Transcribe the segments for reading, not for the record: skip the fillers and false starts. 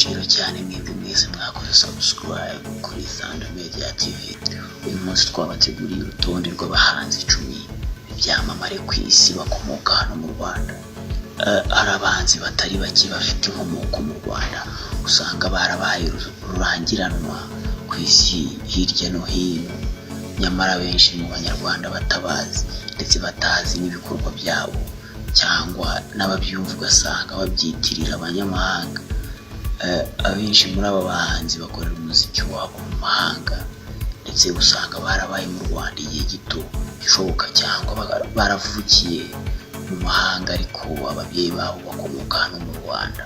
agaciro cyane mwebwe mwese mwakoze subscribe kuri Thunder Media TV. Uyu munsi twabateguriye urutonde rw'abahanzi 10 byamamare ku isi bakomoka hano mu Rwanda. Hari abahanzi batari bake bafite inkomoko mu Rwanda, usanga barabaye rurangiranwa ku isi hirya no hino, nyamara benshi mu banyarwanda batabazi ndetse batazi n'ibikorwa byabo, cyangwa n'ababyumva ugasanga babyitirira abanyamahanga. Abenshi muri aba bahanzi bakorera umuziki wabo mu mahanga, ndetse usanga barabaye mu Rwanda igihe gito gishoboka, cyangwa baravukiye mu mahanga ariko ababyeyi babo bakomoka hano mu Rwanda.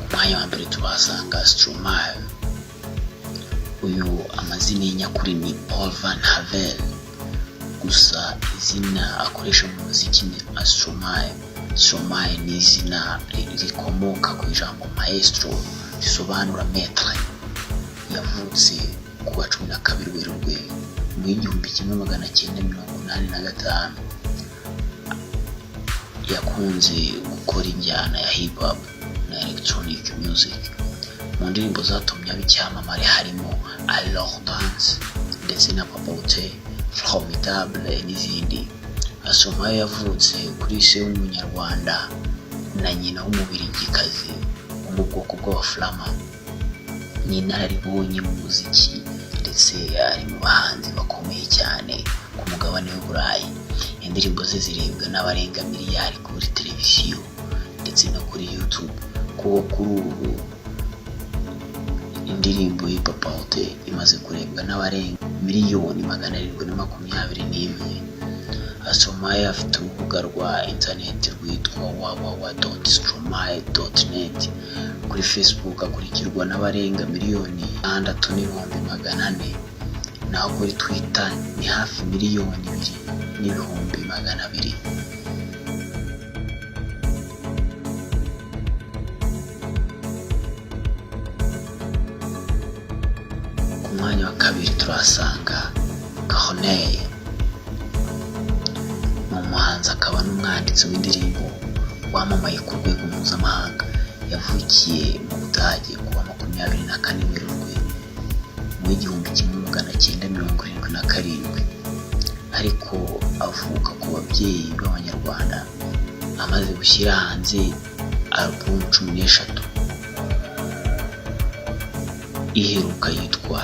Umwanya wa mbere tubasanga Stromae. Uyu amazina nyakuri ni Paul Van Havel, gusa izina akoresha mu muziki ni Stromae. Stromae ni izina rikomoka ku ijambo maestro risobanura maître. Yavutse ku wa 12 Werurwe mu 1985. Yakunze gukora injyana ya hip hop na electronic music. Mu ndirimbo zatumye abicyamamare harimo Alors Dance ndetse na Papote, Formidable n'izindi. Stromae yavutse kuri se w'umunyarwanda na nyina w'umubirigikazi wo mu bwoko bw'Abaflama. Nyina yaribonye mu muziki ndetse ari mu bahanzi bakomeye cyane ku mugabane w'Uburayi. Indirimbo ze zirebwa n'abarenga miliyari kuri televiziyo ndetse no kuri YouTube. Kuri ubu indirimbo y'Papote imaze kurebwa n'abarenga miliyoni 721. Stromae afite urubuga rwa internet rwitwa www.stromae.net. Kuri Facebook akurikirwa n'abarenga miliyoni 6,400,000, naho kuri Twitter ni hafi miliyoni 2,200,000. Ku mwanya wa kabiri turasanga Corneille. Umuhanzi akaba n'umwanditsi w'indirimbo wamamaye ku rwego mpuzamahanga. Yavukiye mu Budage ku wa 24 Werurwe mu 1977, ariko avuka ku babyeyi b'Abanyarwanda. Amaze gushyira hanze album 13. Iheruka yitwa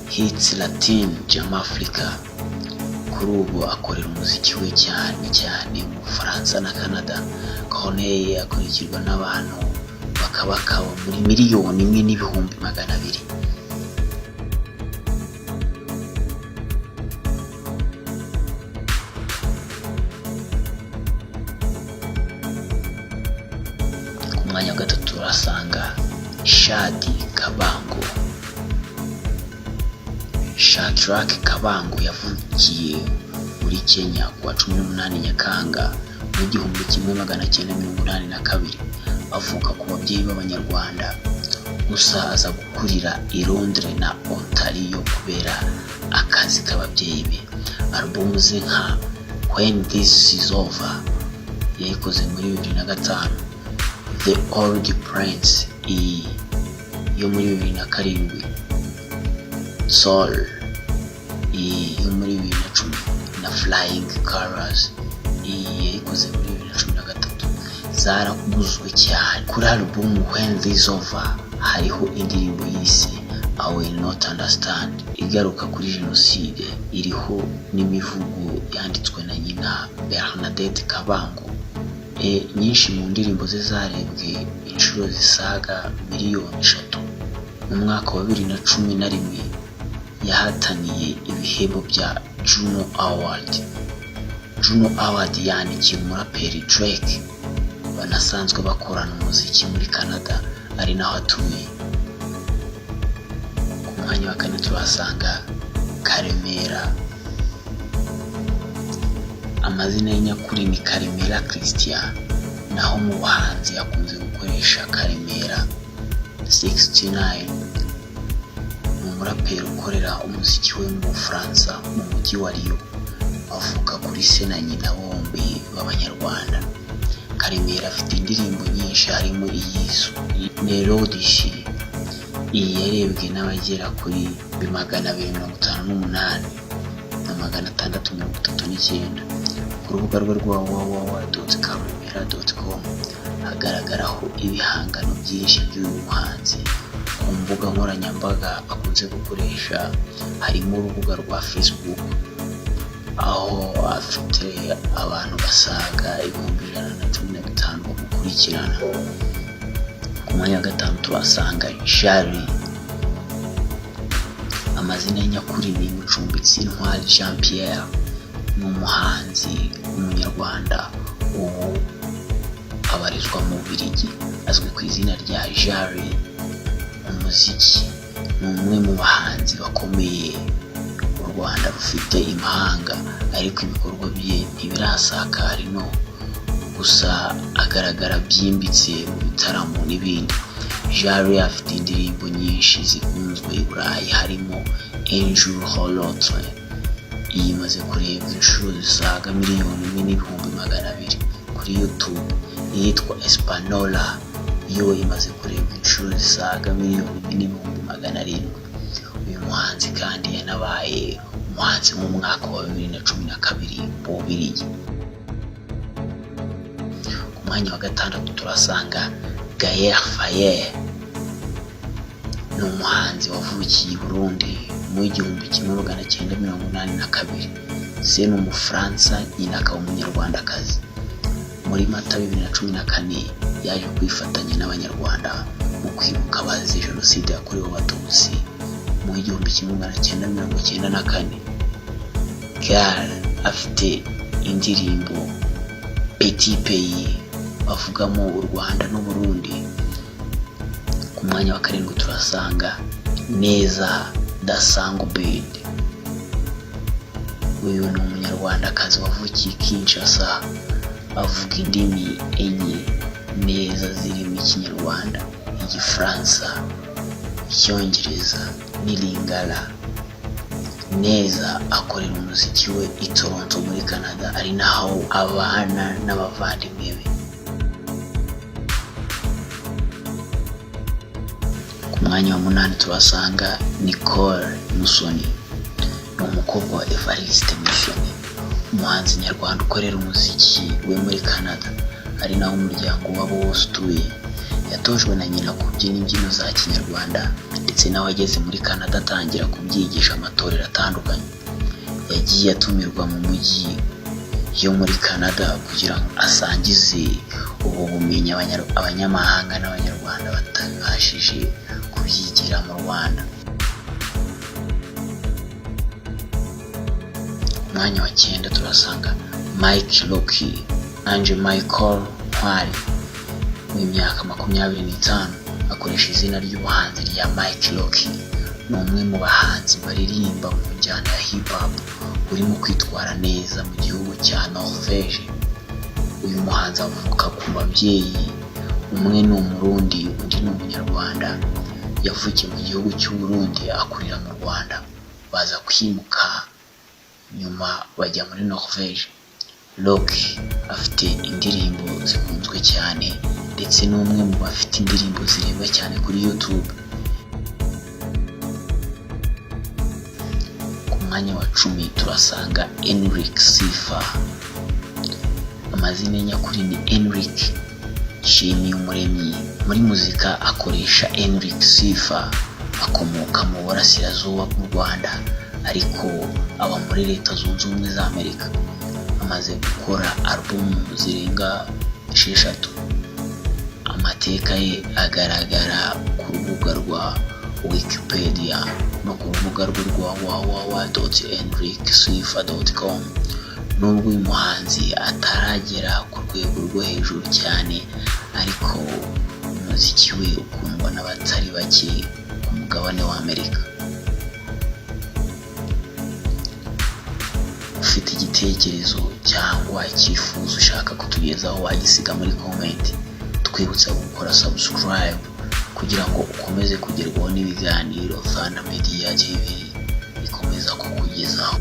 Hits Latin Jam Africa. Kuri ubu akorera umuziki we cyane mu Bufaransa na Canada. Corneille akurikirwa n'abantu bakaba muri miliyoni 1,200,000. Ku mwanya wa gatatu turasanga Shadi Kabango. Shadrack Kabango yavukiye muri Kenya ku wa 18 Nyakanga mu 1982. Avuka ku babyeyi b'Abanyarwanda, gusa aza gukurira i Londres na Ontario kubera akazi k'ababyeyi be. Album ze nka When This Is Over yayikoze muri 2005, The Old Prince yo muri 2007, Soul yo muri 2010 na Flying Colors yayikoze muri 2013 zaraguzwe cyane. Kuri album When This Is Over hariho indirimbo yise I Will Not Understand igaruka kuri jenoside, iriho n'imivugo yanditswe na nyina Bernadette Kabango. Nyinshi mu ndirimbo ze zarebwe inshuro zisaga miliyoni 3. Mu mwaka wa 2011 yahataniye ibihembo bya Juno Award. Juno Award yandikiye umuraperi Drake, banasanzwe bakorana umuziki muri Canada, ari naho atuye. Ku mwanya wa 4 turasanga Karemera. Amazina y'nyakuri ni Karemera Christian, naho mu bahanzi yakunze gukoresha Karemera 69 ni umuraperi ukorera umuziki we mu Bufaransa mu mujyi wa Lyon, avuka kuri se na nyina bombi b'Abanyarwanda. Karemera afite indirimbo nyinshi harimo iyiswe Melodies, iyi yarebwe n'abagera kuri 258 na 639. Ku rubuga rwe rwa www.karemera.com hagaragaraho ibihangano byinshi by'uyu muhanzi. Ku mbuga nkoranyambaga akunze gukoresha harimo urubuga rwa Facebook, aho afite abantu basaga 115 bamukurikirana. Ku mwanya wa gatanu turasanga Jari. Amazina nyakuri ni Mucumbitsi Intwari Jean Pierre, ni umuhanzi w'umunyarwanda ubu abarizwa mu Bubiligi, azwi ku izina rya Jari. Umuziki ni umwe mu bahanzi bakomeye u Rwanda rufite imahanga, ariko ibikorwa bye ntibirasakara ino, gusa agaragara byimbitse mu bitaramo n'ibindi. Jari afite indirimbo nyinshi zikunzwe i Burayi harimo Angel Holotre, iyi imaze kurebwa inshuro zisaga 1,200,000 kuri YouTube. Iyitwa Espanola yo imaze kurebwa inshuro zisaga 1,700,000. Uyu muhanzi kandi yanabaye umuhanzi mu mwaka wa 2012 mu Bubiligi. Ku mwanya wa gatandatu turasanga Gaël Faye, ni umuhanzi wavukiye i Burundi mu 1982. Se ni Umufaransa, nyina akaba Umunyarwandakazi. Muri Mata 2014 yaje kwifatanya n'Abanyarwanda mu kwibuka abazize Jenoside yakorewe Abatutsi mu 1994. Gaël afite indirimbo Petit Pays bavugamo u Rwanda n'u Burundi. Ku mwanya wa karindwi turasanga Neza Dasangobed. Uyu ni Umunyarwandakazi wavukiye Kinshasa, avuga indimi enye neza zirimo Ikinyarwanda, Igifaransa, Icyongereza n'Ilingala. Neza akorera umuziki we i Toronto muri Canada, ari naho abana n'abavandimwe be. Ku mwanya wa 8 turasanga Nicole Musoni, ni umukobwa wa Evariste Musoni, umuhanzi nyarwanda ukorera umuziki we muri Canada, ari naho umuryango wabo wose utuye. Yatojwe na nyina kubyina imbyino za Kinyarwanda, ndetse nawe ageze muri Canada atangira kubyigisha amatorero atandukanye. Yagiye atumirwa mu mujyi yo muri Canada kugira ngo asangize ubu bumenyi abanyamahanga n'Abanyarwanda batabashije kubyigira mu Rwanda. Mwanya wa 9 turasanga Mike Loki, Ange Michael Ntwari, w'imyaka 25, akoresha izina ry'ubuhanzi rya Mike Loki. Ni umwe mu bahanzi baririmba mu njyana ya hip hop urimo kwitwara neza mu gihugu cya Norvège. Uyu muhanzi avuka ku babyeyi, umwe ni Umurundi undi ni Umunyarwanda. Yavukiye mu gihugu cy'u Burundi akurira mu Rwanda, baza kwimuka nyuma bajya muri Norvège. Loki afite indirimbo zikunzwe cyane, ndetse n'umwe mu bafite indirimbo zirebwa cyane kuri YouTube. Ku mwanya wa 10 turasanga Enric Sifa. Amazina nyakuri ni Enric Nshimiyumuremyi. Muri muzika akoresha Enric Sifa, akomoka mu burasirazuba bw'u Rwanda, ariko aba muri Leta Zunze Ubumwe za Amerika. Amaze gukora album zirenga 6. Amateka ye agaragara ku rubuga rwa Wikipedia no ku rubuga rwe rwa www.enricsifa.com. Nubwo uyu muhanzi ataragera ku rwego rwo hejuru cyane, ariko umuziki we ukundwa n'abatari bake ku mugabane wa Amerika. Ufite igitekerezo cyangwa icyifuzo ushaka kutugezaho, wagisiga muri comment. Twibutsa gukora subscribe kugira ngo ukomeze kugerwaho n'ibiganiro Fana Media TV ikomeza kukugezaho.